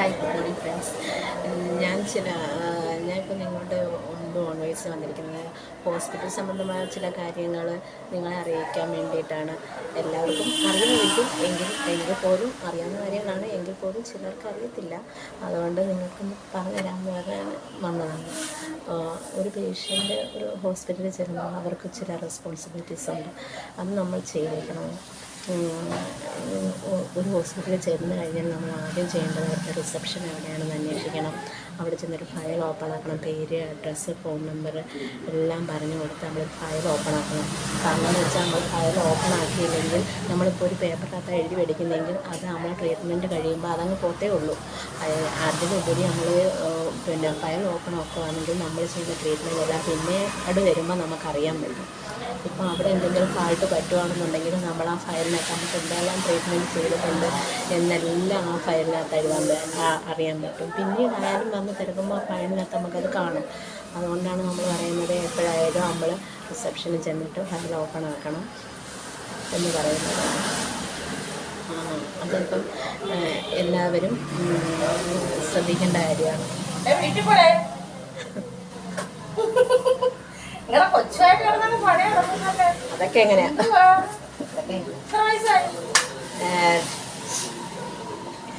Hi good morning friends. ഞാനിപ്പോൾ നിങ്ങളുടെ മുമ്പ് ഓൺവേഴ്സ് വന്നിരിക്കുന്നത് ഹോസ്പിറ്റൽ സംബന്ധമായ ചില കാര്യങ്ങൾ നിങ്ങളെ അറിയിക്കാൻ വേണ്ടിയിട്ടാണ്. എല്ലാവർക്കും അറിയുമായിരിക്കും, എങ്കിൽ പോലും അറിയാവുന്ന കാര്യങ്ങളാണ്, എങ്കിൽ പോലും ചിലർക്ക് അറിയത്തില്ല. അതുകൊണ്ട് നിങ്ങൾക്കൊന്ന് പറഞ്ഞുതരാമെന്ന് പറയാൻ വന്നതാണ്. ഒരു പേഷ്യൻ്റ് ഒരു ഹോസ്പിറ്റലിൽ ചെല്ലുമ്പോൾ അവർക്ക് ചില റെസ്പോൺസിബിലിറ്റീസ് ഉണ്ട്. അത് നമ്മൾ ചെയ്തേക്കണം. ഒരു ഹോസ്പിറ്റലിൽ ചെന്ന് കഴിഞ്ഞാൽ നമ്മൾ ആദ്യം ചെയ്യേണ്ടത് അവിടുത്തെ റിസപ്ഷൻ എവിടെയാണെന്ന് അന്വേഷിക്കണം. അവിടെ ചെന്നൊരു ഫയൽ ഓപ്പൺ ആക്കണം. പേര്, അഡ്രസ്സ്, ഫോൺ നമ്പർ എല്ലാം പറഞ്ഞു കൊടുത്ത് നമ്മൾ ഫയൽ ഓപ്പൺ ആക്കണം. കാരണം എന്ന് വെച്ചാൽ നമ്മൾ ഫയൽ ഓപ്പൺ ആക്കിയില്ലെങ്കിൽ, നമ്മളിപ്പോൾ ഒരു പേപ്പറിനകത്ത് എഴുതി മേടിക്കുന്നെങ്കിൽ അത് നമ്മൾ ട്രീറ്റ്മെൻറ്റ് കഴിയുമ്പോൾ അതങ്ങ് പോത്തേ ഉള്ളൂ. അതിലുപരി നമ്മൾ ഫയൽ ഓപ്പൺ ആക്കുകയാണെങ്കിൽ നമ്മൾ ചെയ്യുന്ന ട്രീറ്റ്മെൻറ്റ് എല്ലാം പിന്നെ അത് വരുമ്പോൾ നമുക്കറിയാൻ പറ്റും. ഇപ്പോൾ അവിടെ എന്തെങ്കിലും ഫാൾട്ട് പറ്റുകയാണെന്നുണ്ടെങ്കിൽ നമ്മൾ ആ ഫയലിനകത്ത് നമുക്ക് എന്തെല്ലാം ട്രീറ്റ്മെൻറ്റ് ചെയ്തിട്ടുണ്ട് എന്നെല്ലാം ആ ഫയലിനകത്ത് അറിയാൻ പറ്റും. പിന്നീടായാലും വന്ന് തിരക്കുമ്പോൾ ആ ഫയലിനകത്ത് നമുക്കത് കാണും. അതുകൊണ്ടാണ് നമ്മൾ പറയുന്നത്, എപ്പോഴായാലും നമ്മൾ റിസപ്ഷനിൽ ചെന്നിട്ട് ഫയൽ ഓപ്പൺ ആക്കണം എന്ന് പറയുന്നത്. അതിപ്പം എല്ലാവരും ശ്രദ്ധിക്കേണ്ട കാര്യമാണ്. അതൊക്കെ എങ്ങനെയാ?